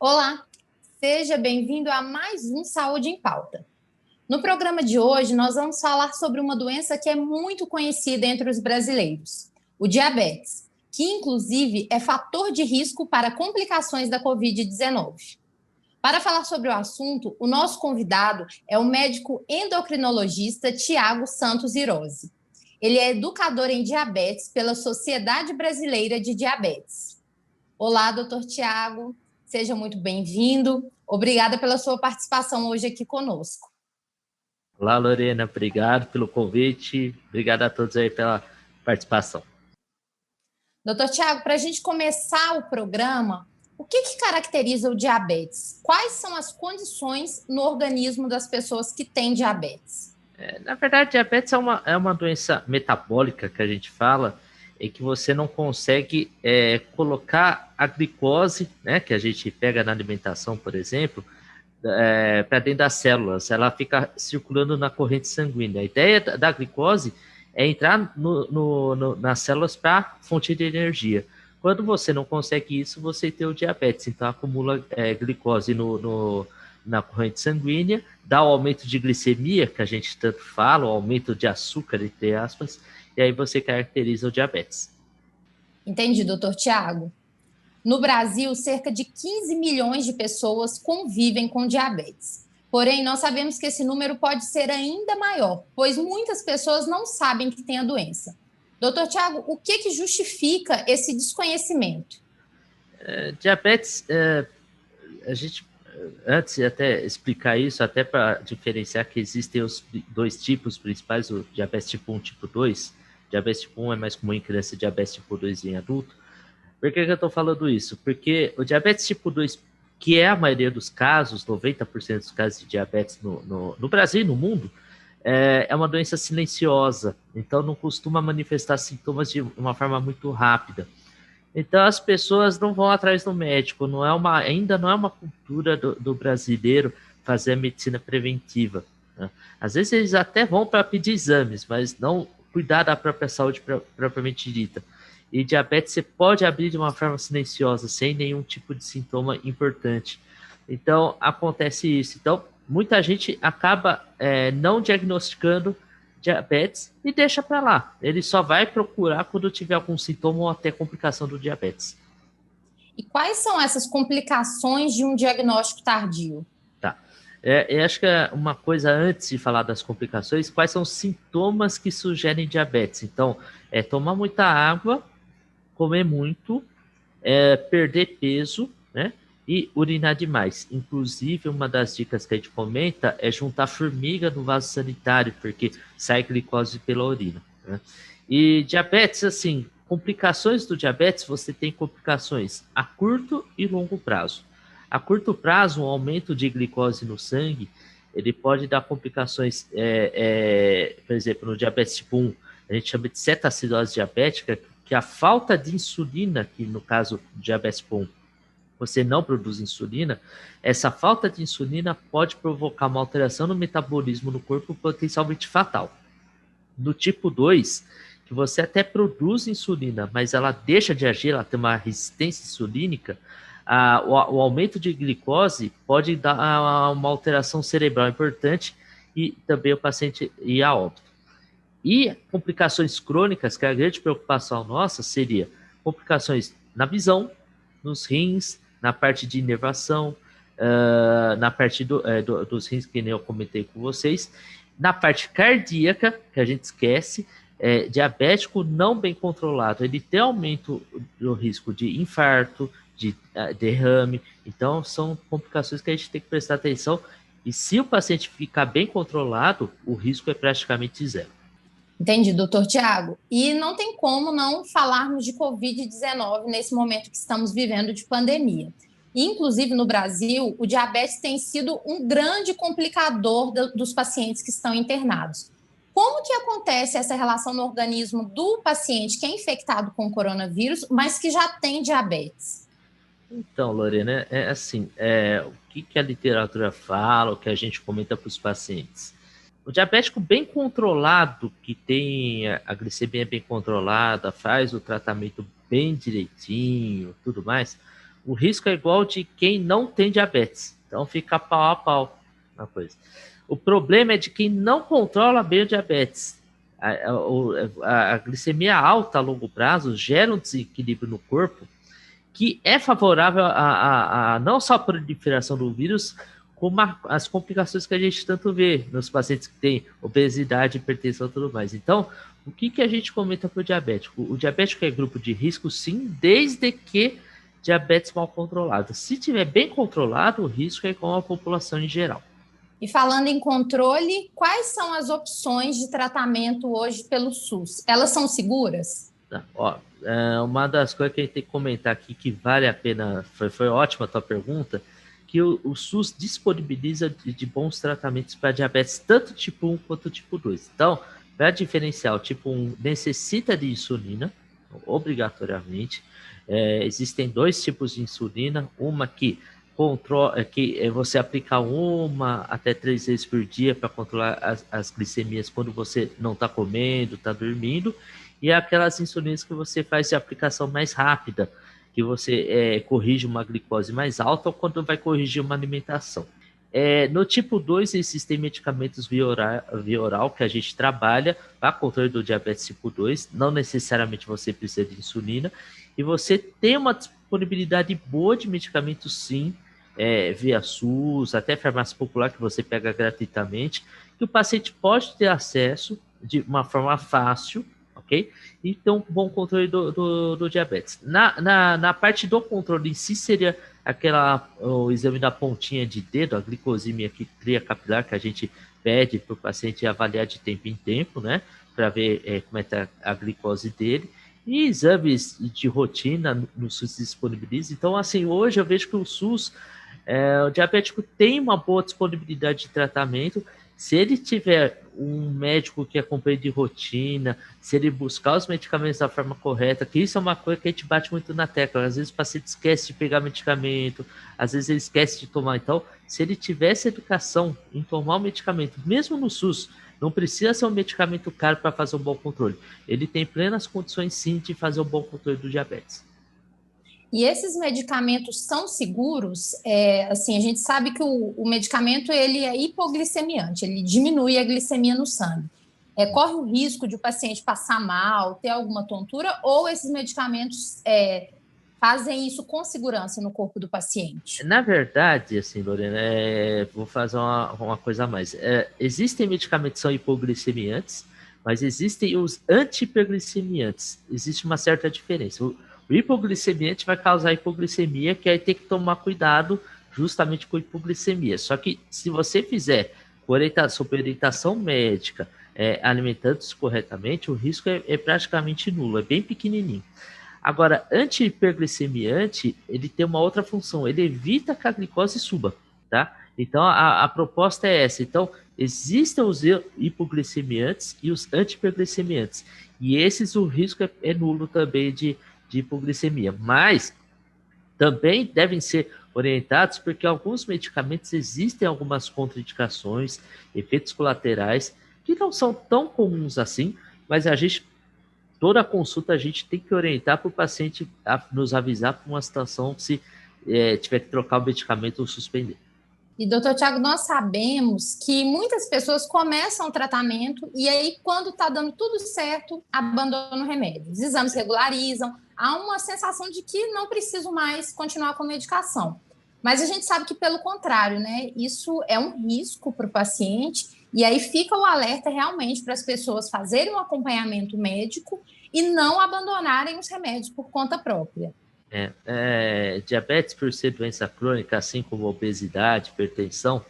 Olá, seja bem-vindo a mais um Saúde em Pauta. No programa de hoje, nós vamos falar sobre uma doença que é muito conhecida entre os brasileiros, o diabetes, que inclusive é fator de risco para complicações da Covid-19. Para falar sobre o assunto, o nosso convidado é o médico endocrinologista Tiago Santos Irosi. Ele é educador em diabetes pela Sociedade Brasileira de Diabetes. Olá, doutor Tiago. Seja muito bem-vindo. Obrigada pela sua participação hoje aqui conosco. Olá, Lorena. Obrigado pelo convite. Obrigado a todos aí pela participação. Doutor Tiago, para a gente começar o programa, o que caracteriza o diabetes? Quais são as condições no organismo das pessoas que têm diabetes? Na verdade, diabetes é uma doença metabólica que a gente fala, em que você não consegue colocar a glicose, né, que a gente pega na alimentação, por exemplo, para dentro das células. Ela fica circulando na corrente sanguínea. A ideia da glicose é entrar nas células para fonte de energia. Quando você não consegue isso, você tem o diabetes. Então, acumula glicose na corrente sanguínea, dá o aumento de glicemia, que a gente tanto fala, o aumento de açúcar, entre aspas, e aí você caracteriza o diabetes. Entendi, doutor Tiago. No Brasil, cerca de 15 milhões de pessoas convivem com diabetes. Porém, nós sabemos que esse número pode ser ainda maior, pois muitas pessoas não sabem que têm a doença. Doutor Tiago, o que justifica esse desconhecimento? Diabetes, a gente, antes de até explicar isso, até para diferenciar que existem os dois tipos principais, o diabetes tipo 1 e tipo 2. Diabetes tipo 1 é mais comum em criança e diabetes tipo 2 em adulto. Por que eu estou falando isso? Porque o diabetes tipo 2, que é a maioria dos casos, 90% dos casos de diabetes no Brasil e no mundo, é uma doença silenciosa, então não costuma manifestar sintomas de uma forma muito rápida. Então as pessoas não vão atrás do médico, ainda não é uma cultura do brasileiro fazer a medicina preventiva, né? Às vezes eles até vão para pedir exames, mas não cuidar da própria saúde propriamente dita. E diabetes você pode abrir de uma forma silenciosa, sem nenhum tipo de sintoma importante. Então acontece isso. Então muita gente acaba não diagnosticando diabetes e deixa para lá. Ele só vai procurar quando tiver algum sintoma ou até complicação do diabetes. E quais são essas complicações de um diagnóstico tardio? Tá. Eu acho que uma coisa antes de falar das complicações, quais são os sintomas que sugerem diabetes? Então, tomar muita água, comer muito, perder peso, né? E urinar demais. Inclusive, uma das dicas que a gente comenta é juntar formiga no vaso sanitário, porque sai glicose pela urina, né? E diabetes, assim, complicações do diabetes, você tem complicações a curto e longo prazo. A curto prazo, um aumento de glicose no sangue, ele pode dar complicações, por exemplo, no diabetes tipo 1, a gente chama de cetoacidose diabética, que a falta de insulina, que no caso do diabetes tipo 1, você não produz insulina, essa falta de insulina pode provocar uma alteração no metabolismo no corpo potencialmente fatal. No tipo 2, que você até produz insulina, mas ela deixa de agir, ela tem uma resistência insulínica, o aumento de glicose pode dar uma alteração cerebral importante e também o paciente ir a óbito. E complicações crônicas, que a grande preocupação nossa seria complicações na visão, nos rins, na parte de inervação, na parte dos rins, que nem eu comentei com vocês, na parte cardíaca, que a gente esquece, diabético não bem controlado, ele tem aumento do risco de infarto, de derrame. Então, são complicações que a gente tem que prestar atenção. E se o paciente ficar bem controlado, o risco é praticamente zero. Entendi, doutor Tiago. E não tem como não falarmos de Covid-19 nesse momento que estamos vivendo de pandemia. Inclusive, no Brasil, o diabetes tem sido um grande complicador dos pacientes que estão internados. Como que acontece essa relação no organismo do paciente que é infectado com coronavírus, mas que já tem diabetes? Então, Lorena, é assim, o que a literatura fala, o que a gente comenta para os pacientes? O diabético bem controlado, que tem a glicemia bem controlada, faz o tratamento bem direitinho, tudo mais, o risco é igual de quem não tem diabetes. Então fica pau a pau na coisa. O problema é de quem não controla bem o diabetes. A glicemia alta a longo prazo gera um desequilíbrio no corpo que é favorável a não só a proliferação do vírus, como as complicações que a gente tanto vê nos pacientes que têm obesidade, hipertensão e tudo mais. Então, o que a gente comenta para o diabético? O diabético é grupo de risco, sim, desde que diabetes mal controlado. Se tiver bem controlado, o risco é com a população em geral. E falando em controle, quais são as opções de tratamento hoje pelo SUS? Elas são seguras? Ó, uma das coisas que a gente tem que comentar aqui que vale a pena, foi ótima a tua pergunta, que o SUS disponibiliza de bons tratamentos para diabetes, tanto tipo 1 quanto tipo 2. Então, para diferenciar, o tipo 1 necessita de insulina, obrigatoriamente. Existem dois tipos de insulina, uma que você aplica 1 até 3 vezes por dia para controlar as glicemias quando você não está comendo, está dormindo, e aquelas insulinas que você faz de aplicação mais rápida, que você corrige uma glicose mais alta ou quando vai corrigir uma alimentação. No tipo 2, existem medicamentos via oral que a gente trabalha para controle do diabetes tipo 2, não necessariamente você precisa de insulina, e você tem uma disponibilidade boa de medicamentos sim, via SUS, até farmácia popular que você pega gratuitamente, que o paciente pode ter acesso de uma forma fácil, ok? Então, bom controle do diabetes. Na parte do controle em si, seria o exame da pontinha de dedo, a glicosímia capilar, que a gente pede para o paciente avaliar de tempo em tempo, né? Para ver como é que tá a glicose dele. E exames de rotina no SUS disponibiliza. Então, assim, hoje eu vejo que o SUS, o diabético tem uma boa disponibilidade de tratamento. Se ele tiver um médico que acompanhe de rotina, se ele buscar os medicamentos da forma correta, que isso é uma coisa que a gente bate muito na tecla. Às vezes o paciente esquece de pegar medicamento, às vezes ele esquece de tomar. Então, se ele tivesse educação em tomar o medicamento, mesmo no SUS, não precisa ser um medicamento caro para fazer um bom controle. Ele tem plenas condições, sim, de fazer um bom controle do diabetes. E esses medicamentos são seguros? Assim, a gente sabe que o medicamento ele é hipoglicemiante, ele diminui a glicemia no sangue. Corre o risco de o paciente passar mal, ter alguma tontura, ou esses medicamentos fazem isso com segurança no corpo do paciente? Na verdade, assim, Lorena, vou fazer uma coisa a mais. Existem medicamentos que são hipoglicemiantes, mas existem os anti-hiperglicemiantes. Existe uma certa diferença. O hipoglicemiante vai causar hipoglicemia, que aí tem que tomar cuidado justamente com hipoglicemia. Só que se você fizer sob orientação médica, alimentando-se corretamente, o risco é praticamente nulo, é bem pequenininho. Agora, anti-hiperglicemiante, ele tem uma outra função, ele evita que a glicose suba, tá? Então, a proposta é essa. Então, existem os hipoglicemiantes e os anti-hiperglicemiantes. E esses, o risco é nulo também de hipoglicemia. Mas, também devem ser orientados, porque alguns medicamentos existem algumas contraindicações, efeitos colaterais, que não são tão comuns assim, mas toda a consulta a gente tem que orientar para o paciente nos avisar para uma situação se tiver que trocar o medicamento ou suspender. E, doutor Tiago, nós sabemos que muitas pessoas começam o tratamento e aí, quando está dando tudo certo, abandonam o remédio. Os exames regularizam, há uma sensação de que não preciso mais continuar com a medicação. Mas a gente sabe que, pelo contrário, né? Isso é um risco para o paciente e aí fica o alerta realmente para as pessoas fazerem um acompanhamento médico e não abandonarem os remédios por conta própria. Diabetes, por ser doença crônica, assim como obesidade, hipertensão,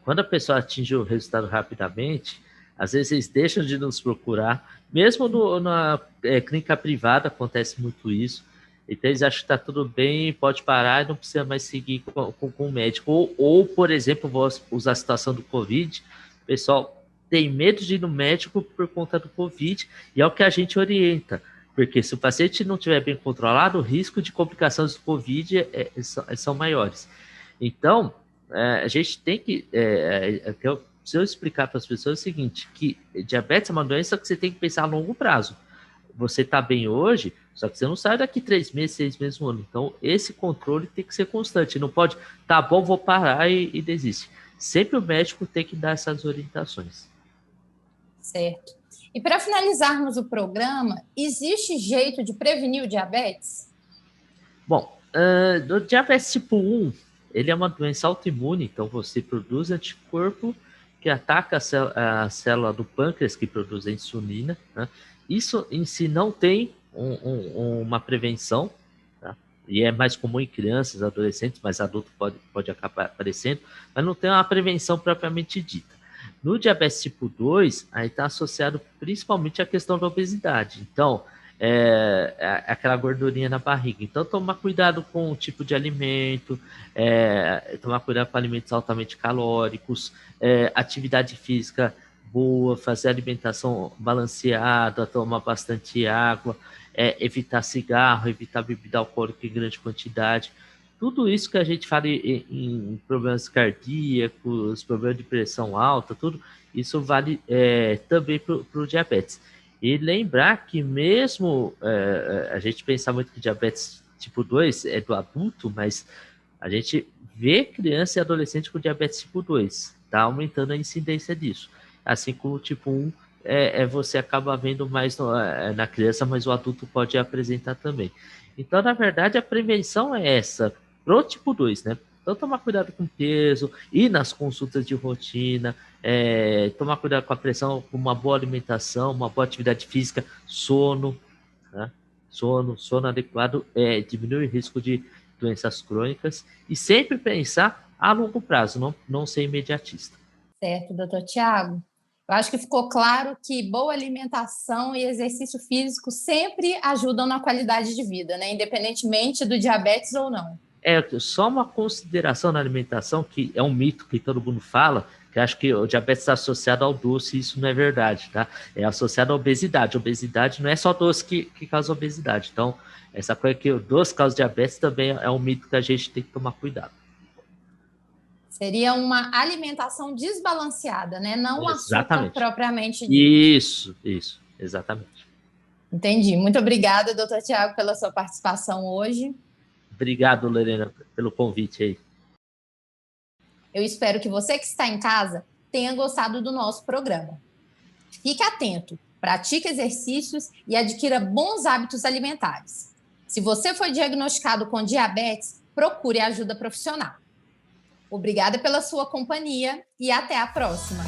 quando a pessoa atinge o resultado rapidamente, às vezes eles deixam de nos procurar, mesmo na clínica privada acontece muito isso, então eles acham que está tudo bem, pode parar e não precisa mais seguir com o médico, ou, por exemplo, vou usar a situação do Covid, o pessoal tem medo de ir no médico por conta do Covid, e é o que a gente orienta. Porque se o paciente não estiver bem controlado, o risco de complicações do Covid são maiores. Então, a gente tem que... se eu explicar para as pessoas é o seguinte, que diabetes é uma doença que você tem que pensar a longo prazo. você está bem hoje, só que você não sai daqui 3 meses, 6 meses, um ano. Então, esse controle tem que ser constante. Não pode, tá bom, vou parar e desiste. Sempre o médico tem que dar essas orientações. Certo. E para finalizarmos o programa, existe jeito de prevenir o diabetes? Bom, o diabetes tipo 1, ele é uma doença autoimune, então você produz anticorpo que ataca a célula do pâncreas que produz a insulina, né? Isso em si não tem uma prevenção, tá? E é mais comum em crianças, adolescentes, mas adulto pode acabar aparecendo, mas não tem uma prevenção propriamente dita. No diabetes tipo 2, aí está associado principalmente à questão da obesidade. Então, aquela gordurinha na barriga. Então, tomar cuidado com o tipo de alimento, tomar cuidado com alimentos altamente calóricos, atividade física boa, fazer alimentação balanceada, tomar bastante água, evitar cigarro, evitar bebida alcoólica em grande quantidade. Tudo isso que a gente fala em problemas cardíacos, problemas de pressão alta, tudo isso vale também para o diabetes. E lembrar que mesmo a gente pensa muito que diabetes tipo 2 é do adulto, mas a gente vê criança e adolescente com diabetes tipo 2, está aumentando a incidência disso. Assim como o tipo 1, você acaba vendo mais na criança, mas o adulto pode apresentar também. Então, na verdade, a prevenção é essa, pro tipo 2, né? Então, tomar cuidado com o peso, ir nas consultas de rotina, tomar cuidado com a pressão, com uma boa alimentação, uma boa atividade física, sono, né? Sono adequado diminui o risco de doenças crônicas e sempre pensar a longo prazo, não ser imediatista. Certo, doutor Tiago. Eu acho que ficou claro que boa alimentação e exercício físico sempre ajudam na qualidade de vida, né? Independentemente do diabetes ou não. Só uma consideração na alimentação, que é um mito que todo mundo fala, que acho que o diabetes está associado ao doce, e isso não é verdade, tá? É associado à obesidade. A obesidade não é só doce que causa obesidade. Então, essa coisa que o doce causa diabetes também é um mito que a gente tem que tomar cuidado. Seria uma alimentação desbalanceada, né? Não o açúcar propriamente dito. Isso, exatamente. Entendi. Muito obrigada, doutor Tiago, pela sua participação hoje. Obrigado, Lorena, pelo convite aí. Eu espero que você que está em casa tenha gostado do nosso programa. Fique atento, pratique exercícios e adquira bons hábitos alimentares. Se você foi diagnosticado com diabetes, procure ajuda profissional. Obrigada pela sua companhia e até a próxima.